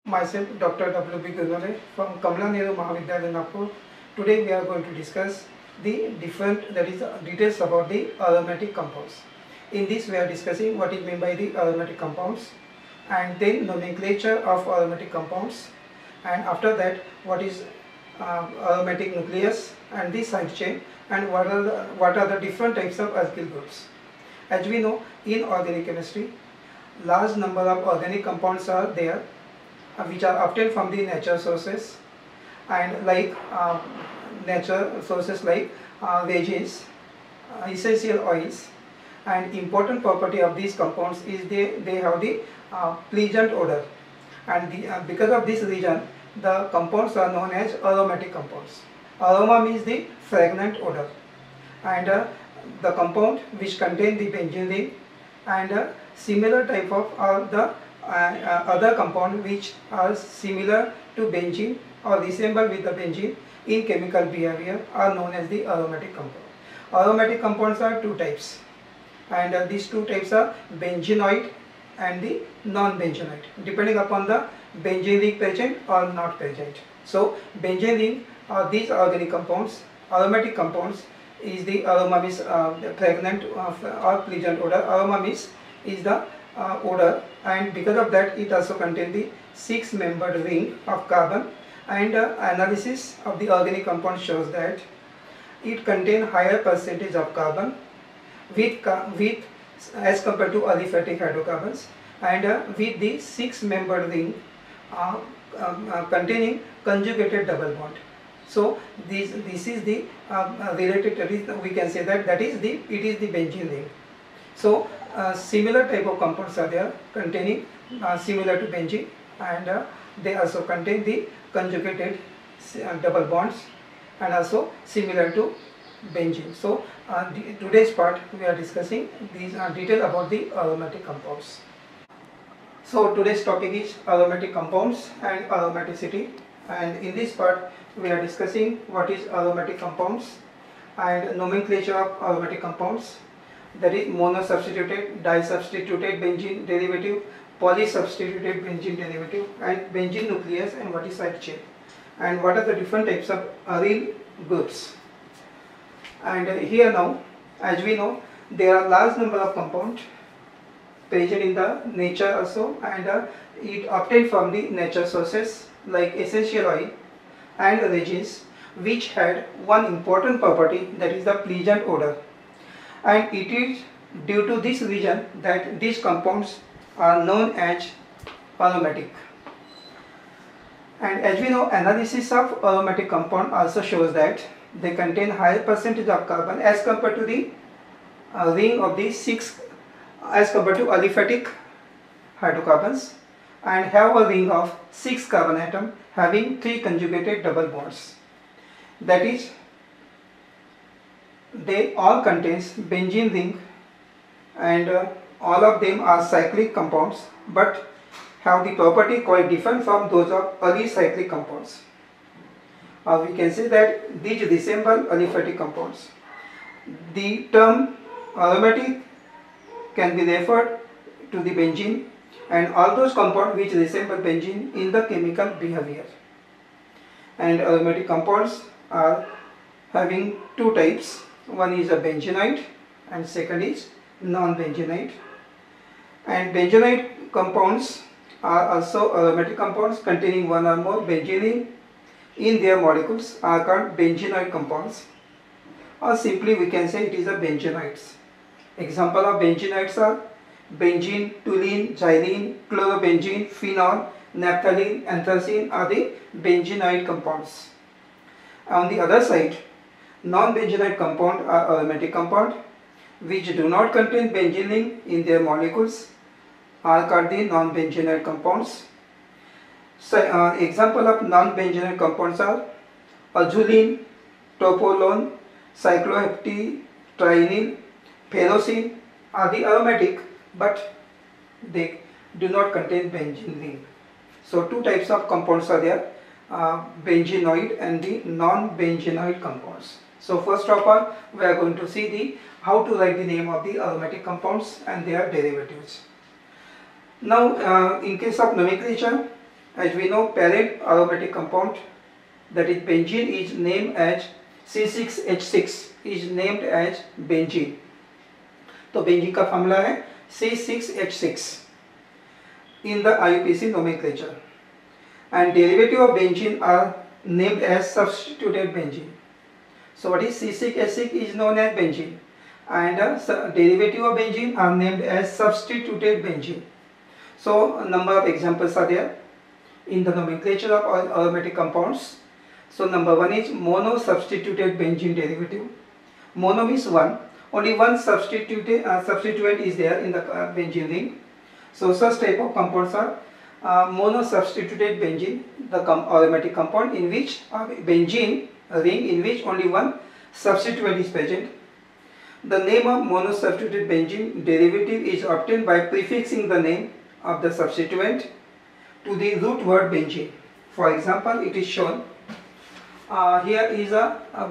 Myself, Dr. W.B. Gurmale from Kamala Nehru Mahavidyalaya, Nagpur. Today we are going to discuss the details about the aromatic compounds. In this we are discussing what is meant by the aromatic compounds, and then nomenclature of aromatic compounds, and after that what is aromatic nucleus and the side chain, and what are the different types of alkyl groups. As we know, in organic chemistry, large number of organic compounds are there which are obtained from the natural sources, and like natural sources like veggies, essential oils, and important property of these compounds is they have the pleasant odor, and because of this reason the compounds are known as aromatic compounds. Aroma means the fragrant odor, and the compound which contain the benzene ring, and similar type of the other compound which are similar to benzene or resemble with the benzene in chemical behavior are known as the aromatic compound. Aromatic compounds are two types, and these two types are benzenoid and the non-benzenoid, depending upon the benzene ring present or not present. So benzene ring are these organic compounds. Aromatic compounds is the aroma means the fragrant or pleasant odor. Aroma means is the odor, and because of that it also contains the 6-membered ring of carbon, and analysis of the organic compound shows that it contains higher percentage of carbon with as compared to aliphatic hydrocarbons, and with the 6-membered ring containing conjugated double bond. So this is the related, we can say that it is the benzene ring. So similar type of compounds are there containing similar to benzene, and they also contain the conjugated double bonds and also similar to benzene. So today's part we are discussing these detail about the aromatic compounds. So today's topic is aromatic compounds and aromaticity, and in this part we are discussing what is aromatic compounds and nomenclature of aromatic compounds, that is monosubstituted, disubstituted benzene derivative, polysubstituted benzene derivative, and benzene nucleus, and what is side chain, and what are the different types of aryl groups. And here now, as we know, there are large number of compounds present in the nature also, and it obtained from the natural sources like essential oil and resins, which had one important property, that is the pleasant odor, and it is due to this reason that these compounds are known as aromatic. And as we know, analysis of aromatic compound also shows that they contain higher percentage of carbon as compared to the ring of the 6, as compared to aliphatic hydrocarbons, and have a ring of 6 carbon atom having 3 conjugated double bonds. That is, they all contains benzene ring, and all of them are cyclic compounds but have the property quite different from those of alicyclic compounds. We can say that these resemble aliphatic compounds. The term aromatic can be referred to the benzene and all those compounds which resemble benzene in the chemical behavior. And aromatic compounds are having two types. One is a benzenoid and second is non-benzenoid. And benzenoid compounds are also aromatic compounds containing one or more benzene in their molecules are called benzenoid compounds, or simply we can say it is a benzenoids. Example of benzenoids are benzene, toluene, xylene, chlorobenzene, phenol, naphthalene, anthracene are the benzenoid compounds. On the other side, non-benzenoid compound are aromatic compound which do not contain benzene in their molecules are called the non-benzenoid compounds. So, example of non-benzenoid compounds are azulene, topolone, cycloheptadienyl, ferrocene are the aromatic but they do not contain benzene ring. So two types of compounds are there, benzenoid and the non-benzenoid compounds. So first of all we are going to see how to write the name of the aromatic compounds and their derivatives. Now in case of nomenclature, As we know, parent aromatic compound, that is benzene, is named as C6H6, is named as benzene. तो benzene का formula है C6H6 in the IUPAC nomenclature, and derivative of benzene are named as substituted benzene. So what is C6H6 is known as benzene, and derivative of benzene are named as substituted benzene. So a number of examples are there in the nomenclature of aromatic compounds. So number one is mono substituted benzene derivative. Mono means one. Only one substituent is there in the benzene ring. So such type of compounds are mono substituted benzene, the aromatic compound in which benzene ring in which only one substituent is present. The name of mono substituted benzene derivative is obtained by prefixing the name of the substituent to the root word benzene. For example, it is shown. Here is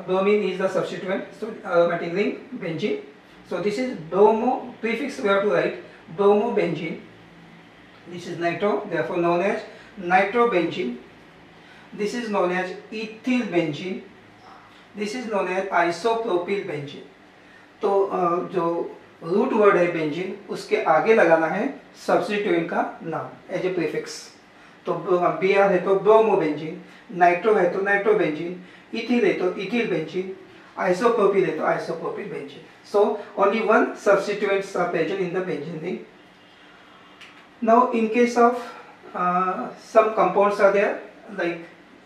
bromine is the substituent, so aromatic ring benzene. So this is bromo, prefix we have to write bromobenzene. This is nitro, therefore known as nitrobenzene. This is known as ethyl benzene. This is known as isopropyl benzene. तो जो root word है benzene, उसके आगे लगाना है substituent का नाम as a prefix. तो Br है तो ब्रोमोबेंजीन, नाइट्रो है तो नाइट्रोबेंजीन, इथिल है तो इथिल बेंजीन, आइसोप्रोपिल है तो isopropyl benzene. So only one substituents are present in the benzene ring. Now in case of some compounds are there, like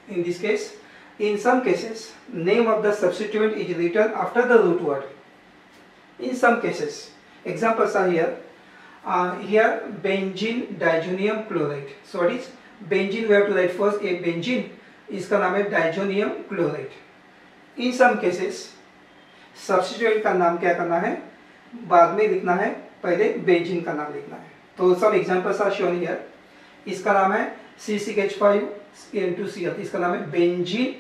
in this case, in some cases name of the substituent is written after the root word. In some cases, examples are here. Here benzene diazonium chloride. So what is benzene? We have to write first a benzene. इसका नाम है diazonium chloride. In some cases substituent का नाम क्या करना है, बाद में लिखना है, पहले बेंजीन का नाम लिखना है. तो some examples are shown here. इसका नाम है C6H5N2Cl. इसका नाम है benzene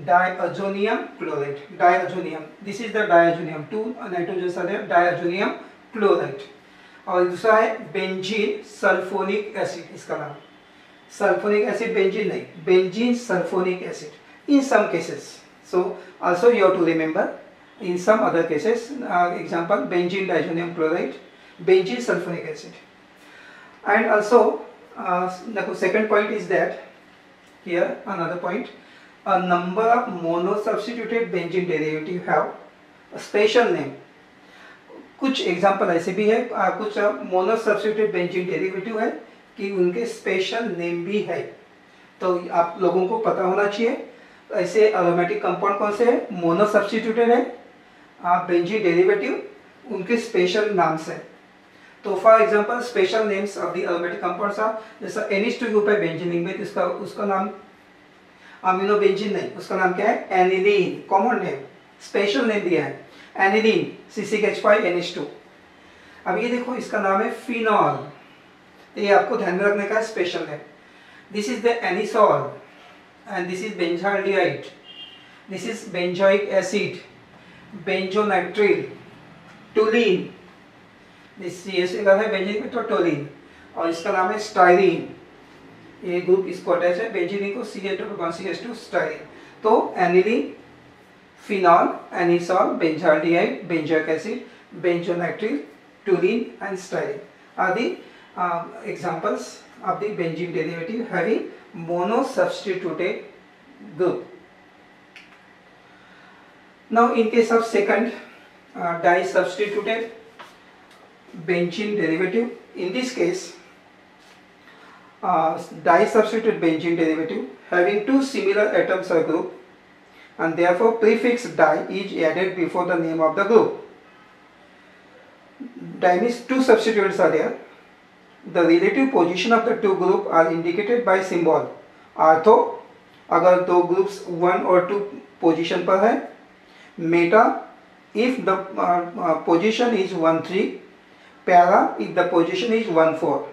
diazonium chloride. Diazonium. This is the diazonium. Two nitrogens are there. Diazonium chloride. और दूसरा है बेंजीन सल्फोनिक एसिड. इसका नाम सल्फोनिक एसिड बेंजीन नहीं, benzene sulphonic acid. In some cases. So also you have to remember. In some other cases, example benzene diazonium chloride, benzene sulfonic acid. And also the second point is that here another point, a number of monosubstituted benzene derivative have a special name. कुछ example ऐसे भी है, कुछ मोनोसब्स्टिट्यूटेड benzene derivative है कि उनके special name भी है. तो आप लोगों को पता होना चाहिए ऐसे अरोमेटिक कंपाउंड कौन से है, मोनोसब्स्टिट्यूटेड है, बेंजीन डेरिवेटिव उनके स्पेशल नाम से. तो for example special names of the aromatic compounds are, जैसा NH2 ग्रुप है बेंजीन में, तो उसका नाम अमीनो बेंजीन नहीं, उसका नाम क्या है, aniline. Common name, special name दिया है एनिलीन C6H5NH2. अब ये देखो इसका नाम है फिनॉल. ये आपको ध्यान में रखने का है, special name. This is the anisole and this is benzaldehyde. This is benzoic acid, benzonitrile, toluene. This CH का है बेंजीन में तो टोलिन, और इसका नाम है स्टाइरीन. ये ग्रुप इसको अटैच है बेंजीन को CH2 स्टाइरीन. तो aniline, phenol, anisole, benzaldehyde, benzoic acid, benzonitrile, toluene and styrene are the examples of the benzene derivative having monosubstituted group. Now in case of second disubstituted benzene derivative, in this case disubstituted benzene derivative having two similar atoms or group, and therefore prefix di is added before the name of the group. Di means two substituents are there. The relative position of the two group are indicated by symbol ortho अगर दो groups 1 और 2 position पर है, Meta if the position is 1-3, para if the position is 1-4.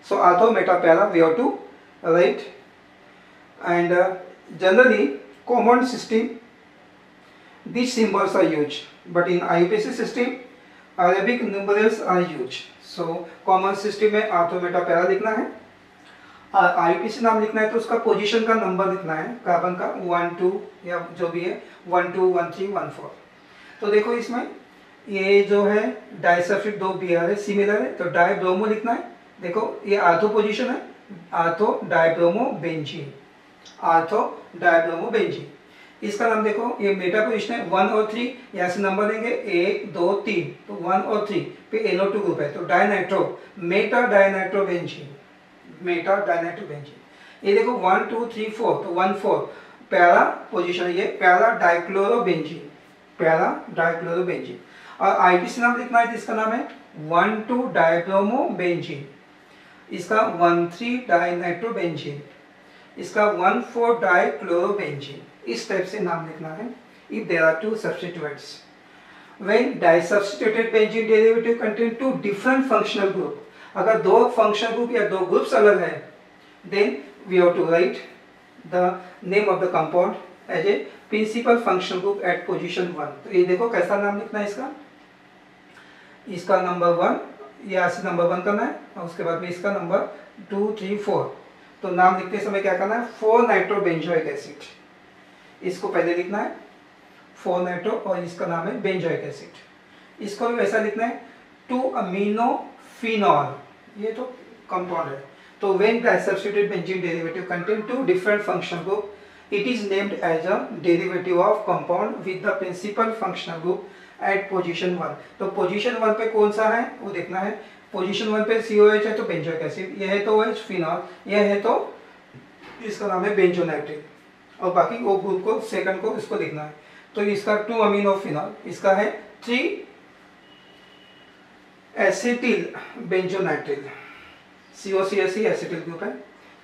So ortho, meta, para we have to write. And generally common system these symbols are used, but in IUPAC system Arabic numerals are used. So common system में ortho, meta, para लिखना है. IPC नाम लिखना है तो उसका position का number लिखना है, कार्बन का 1 2 या जो भी है 1 2 1 3 1 4। तो देखो इसमें ये जो है डाइसल्फाइड 2 Br है, सिमिलर है, तो डाइब्रोमो लिखना है। देखो ये आर्थो पोजीशन है, ortho dibromo benzene, ortho dibromo benzene. इसका नाम देखो, ये मेटा पोजीशन है 1 और 3, यहाँ से नंबर लेंगे 1 2 3, तो 1 और 3 पे NO2 ग्रुप है, तो dinitro, Meta dinitro benzene, Meta dinitro benzene. ये देखो 1 2 3 4, तो 1 4 पैरा पोजीशन है, ये para dichloro benzene, para dichloro benzene. और आईपीसी नाम लिखना है, इसका नाम है 1 2 डाइब्रोमो बेंजीन, इसका 1 3 डाइनाइट्रो बेंजीन, इसका 1 4 डाइक्लोरोबेंजीन। इस टाइप से नाम लिखना है if there are two substituents. When disubstituted benzene derivative contain two different functional group, अगर दो functional group या दो groups अलग है, then we have to write the name of the compound as a principal functional group at position 1. तो ये देखो कैसा नाम लिखना है इसका, इसका नंबर 1, यहाँ से नंबर 1 करना है और उसके बाद में इसका नंबर 2 3 4। तो नाम लिखते समय क्या करना है, 4 नाइट्रोबेंजोइक एसिड, इसको पहले लिखना है 4 नाइट्रो, और इसका नाम है बेंजोइक एसिड। इसको भी वैसा लिखना है 2 अमीनो फिनॉल, ये तो कंपाउंड है। तो when disubstituted benzene derivative contain two different functional group, it is named as a derivative of compound with the principal functional group at position 1। तो पोजीशन 1 पे कौन सा है वो देखना है। पोजीशन 1 पे COH है तो बेंजोइक एसिड, यह है तो OH फिनॉल, यह है तो इसका नाम है बेंजोनाइट्रिल, और बाकी वो ग्रुप को सेकंड को इसको लिखना है। तो इसका 2 अमीनो फिनॉल, इसका है 3 acetyl benzonitrile, COCH acetyl group है।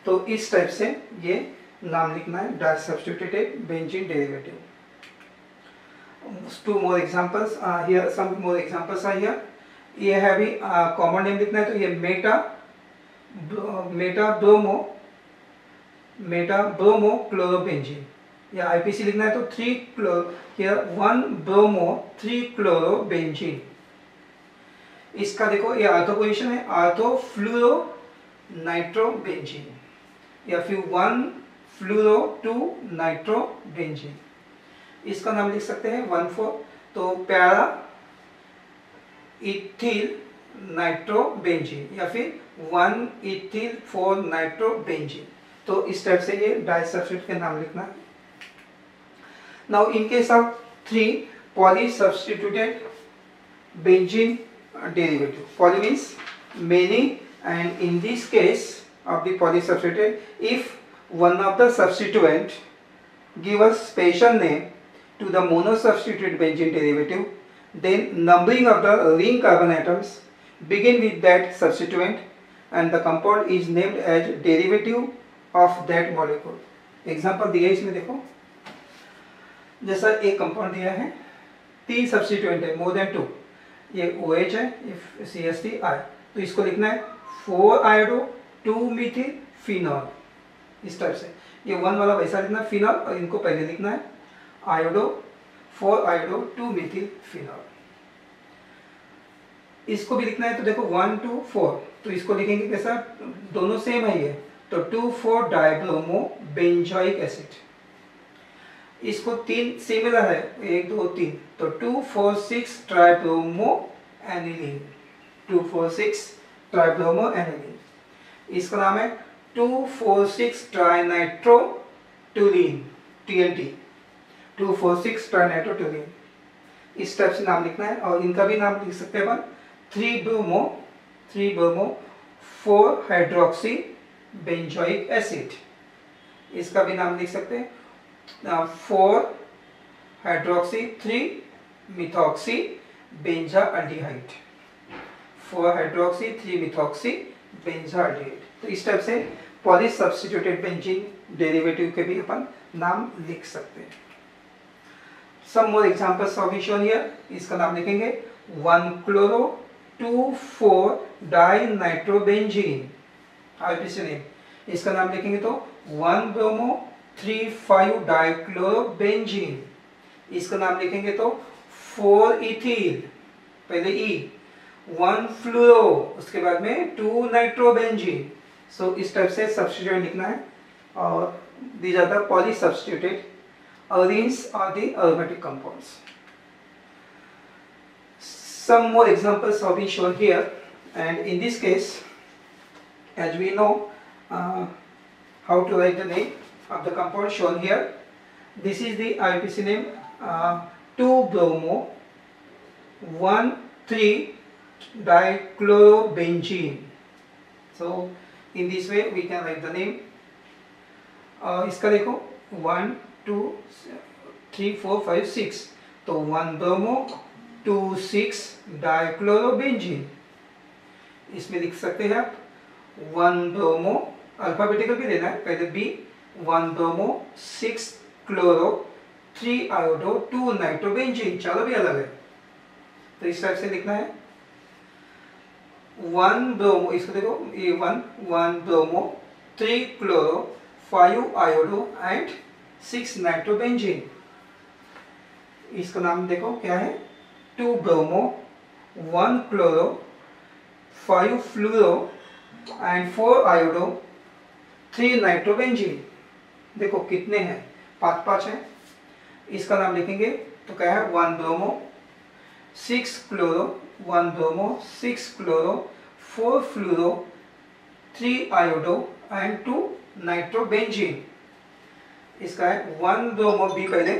तो इस टाइप से ये नाम लिखना है डाइसब्स्टिट्यूटेड benzene derivative. 2 more examples here, some more examples are here. ये है अभी कॉमन नेम लिखना है, तो ये मेटा ब्रोमो क्लोरोबेंजीन, या आईपीसी लिखना है तो 1 ब्रोमो 3 क्लोरोबेंजीन। इसका देखो ये आर्थो पोजीशन है, आर्थो फ्लूरो नाइट्रोबेंजीन, या फिर 1 फ्लूरो 2 नाइट्रोबेंजीन। इसका नाम लिख सकते हैं 1 4, तो पैरा इथिल नाइट्रोबेंजीन, या फिर 1 इथिल 4 नाइट्रोबेंजीन। तो इस टाइप से ये डाइसब्स्टिट्यूट के नाम लिखना है। Now in case of 3 polysubstituted benzene derivative, poly means many, and in this case of the polysubstituted, if one of the substituent give a special name to the monosubstituted benzene derivative, then numbering of the ring carbon atoms begin with that substituent and the compound is named as derivative of that molecule. Example दिया है इसमें देखो, जैसा एक compound दिया है, 3 substituent है, more than 2, ये OH है, CH3I, तो इसको लिखना है 4 आयोडो 2 मिथिल फिनॉल। इस टाइप से ये 1 वाला वैसा लिखना है फिनॉल, और इनको पहले लिखना है आयोडो 4 आयोडो 2 मिथिल फिनॉल। इसको भी लिखना है तो देखो 1 2 4, तो इसको लिखेंगे कैसा, दोनों सेम है ये, तो 2 4 डाइब्रोमो बेंजोइक एसिड। इसको 3 सिमिलर है, 1 2 3, तो 2 4 6 ट्राइब्रोमो एनिलीन, 2 4 6 ट्राइब्रोमो एनिलीन। इसका नाम है 2 4 6 ट्राइनाइट्रोटोलीन, TNT, 2 4 6 ट्राइनाइट्रोटोलीन। इस टाइप से नाम लिखना है, और इनका भी नाम लिख सकते हैं अपन 3 ब्रोमो 4 हाइड्रोक्सी बेंजोइक एसिड। इसका भी नाम लिख सकते हैं 4 hydroxy 3 methoxy benzaldehyde, 4 hydroxy 3 methoxy benzaldehyde. तो इस टाइप से पॉलीसब्स्टिट्यूटेड बेंजीन डेरिवेटिव के भी अपन नाम लिख सकते हैं। Some more examples are shown here. इसका नाम लिखेंगे 1 क्लोरो 2 4 डाइनाइट्रोबेंजीन, आईपीसी नेम। इसका नाम लिखेंगे तो 1 ब्रोमो 3 5 डाइक्लोरोबेंजीन। इसका नाम लिखेंगे तो 4 इथिल, पहले E, 1 फ्लूरो, उसके बाद में 2 नाइट्रोबेंजीन, सो इस टाइप से सब्स्टिट्यूएंट लिखना है और these are the polysubstituted arenes are the aromatic compounds. Some more examples have been shown here, and in this case, as we know how to write the name of the compound shown here. This is the IUPAC name 2-bromo 1,3-dichlorobenzene. So in this way we can write the name. इसका देखो 1 2 3 4 5 6, तो 1-bromo 2,6-dichlorobenzene. इसमें लिख सकते हैं आप 1-bromo, alphabetical भी देना है, पहले B 1-bromo 6-chloro 3-iodo 2-nitrobenzene, चारों भी अलग है, तो इस टाइप से लिखना है 1-bromo, इसको देखो ये 1-bromo 3-chloro 5-iodo and 6-nitrobenzene. इसका नाम देखो क्या है 2-bromo 1-chloro 5-fluoro and 4-iodo 3-nitrobenzene. देखो कितने हैं, 5 हैं. इसका नाम लिखेंगे तो क्या है 1-bromo 6-chloro 1-bromo 6-chloro 4-fluoro 3-iodo and 2-nitrobenzene. इसका है 1-bromo B पहले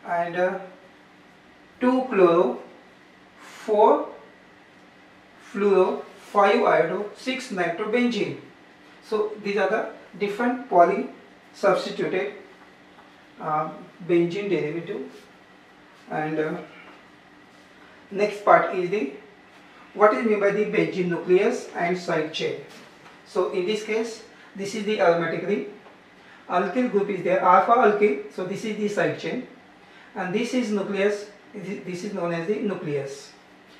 and 2-chloro 4-fluoro 5-iodo 6-nitrobenzene. So these are the different polysubstituted benzene derivative. And next part is the what is meant by the benzene nucleus and side chain. So in this case, this is the aromatic ring. Alkyl group is there, alpha alkyl. So this is the side chain, and this is nucleus. This is known as the nucleus.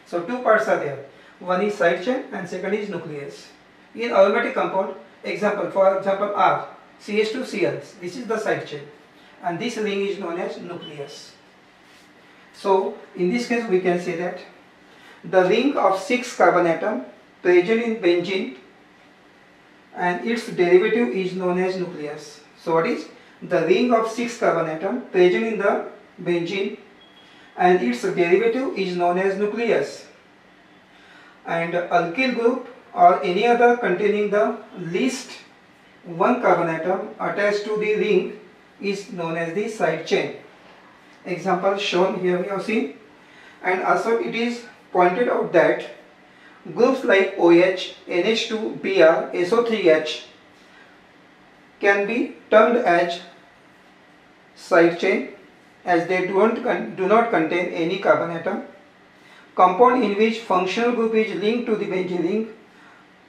So two parts are there. One is side chain and second is nucleus. In aromatic compound, for example R, CH2Cl. This is the side chain, and this ring is known as nucleus. So in this case, we can say that the ring of 6 carbon atom present in benzene and its derivative is known as nucleus. So what is the ring of 6 carbon atom present in the benzene and its derivative is known as nucleus. And alkyl group or any other containing the least 1 carbon atom attached to the ring is known as the side chain. Example shown here we have seen. And also it is pointed out that groups like OH, NH2, Br, SO3H can be termed as side chain as they do not contain any carbon atom. Compound in which functional group is linked to the benzene ring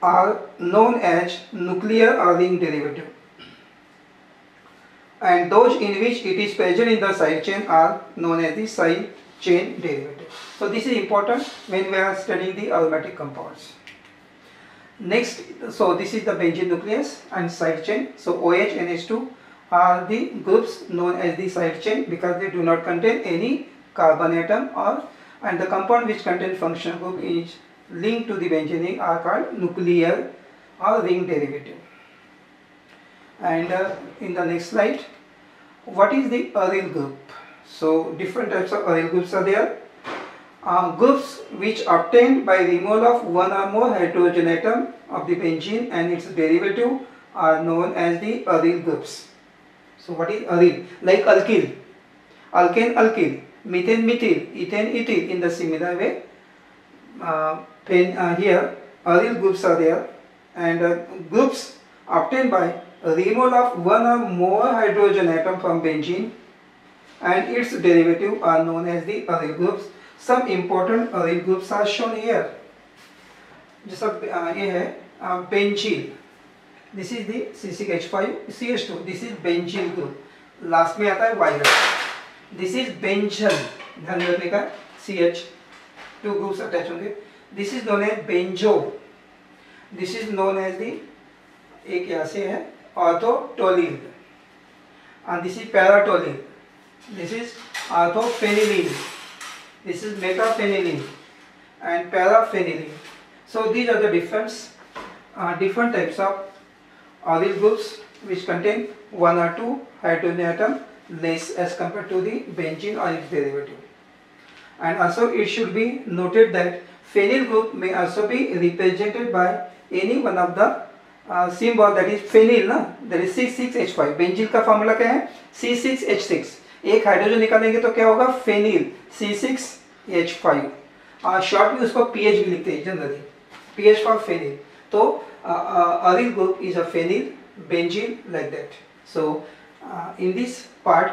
are known as nuclear or ring derivative, and those in which it is present in the side chain are known as the side chain derivative. So this is important when we are studying the aromatic compounds. Next, so this is the benzene nucleus and side chain. So OH, NH2 are the groups known as the side chain because they do not contain any carbon atom, and the compound which contain functional group is linked to the benzene ring are called nuclear or ring derivative. And in the next slide, what is the aryl group? So different types of aryl groups are there. Groups which obtained by removal of one or more hydrogen atom of the benzene and its derivative are known as the aryl groups. So what is aryl? Like alkyl, alkane alkyl, methane methyl, ethane ethyl. In the similar way, here aryl groups are there, and groups obtained by removal of one or more hydrogen atom from benzene and its derivative are known as the aryl groups. Some important aryl groups are shown here. जैसा ये है बेंजील, this is the C6H5CH2, this is बेंजील group. Last में आता है virus. This is benzyl, ध्यान रखने का, CH2 groups attach होंगे. This is known as benzo. This is known as the, एक यहाँ से है orthotolyl, and this is paratolyl. This is orthophenylene. This is metaphenylene and paraphenylene. So these are the different types of aryl groups which contain one or two hydrogen atom less as compared to the benzene or its derivative. And also it should be noted that phenyl group may also be represented by any one of the symbol, that is phenyl ना, that is C6H5. Benzene का formula क्या है? C6H6. एक hydrogen निकालेंगे तो क्या होगा? Phenyl C6H5. Short में उसको PH भी लिखते हैं जनरली, PH फॉर फेनिल. तो aryl group is a phenyl, benzene, like that. So in this part,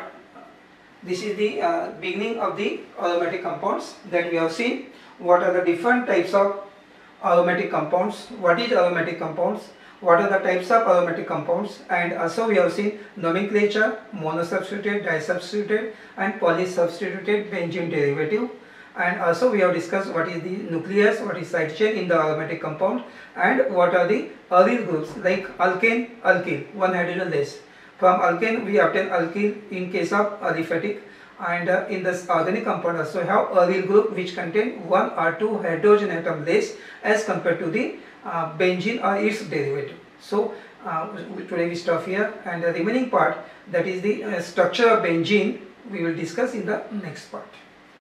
this is the beginning of the aromatic compounds that we have seen. What are the different types of aromatic compounds? What is aromatic compounds? What are the types of aromatic compounds? And also we have seen nomenclature, monosubstituted, disubstituted and polysubstituted benzene derivative. And also we have discussed what is the nucleus, what is side chain in the aromatic compound, and what are the aryl groups like alkane, alkyl, one hydrogen less. From alkane we obtain alkyl in case of aliphatic, and in this organic compound also have aryl group which contain one or two hydrogen atom less as compared to the benzene or its derivative. So today we stop here, and the remaining part, that is the structure of benzene, we will discuss in the next part.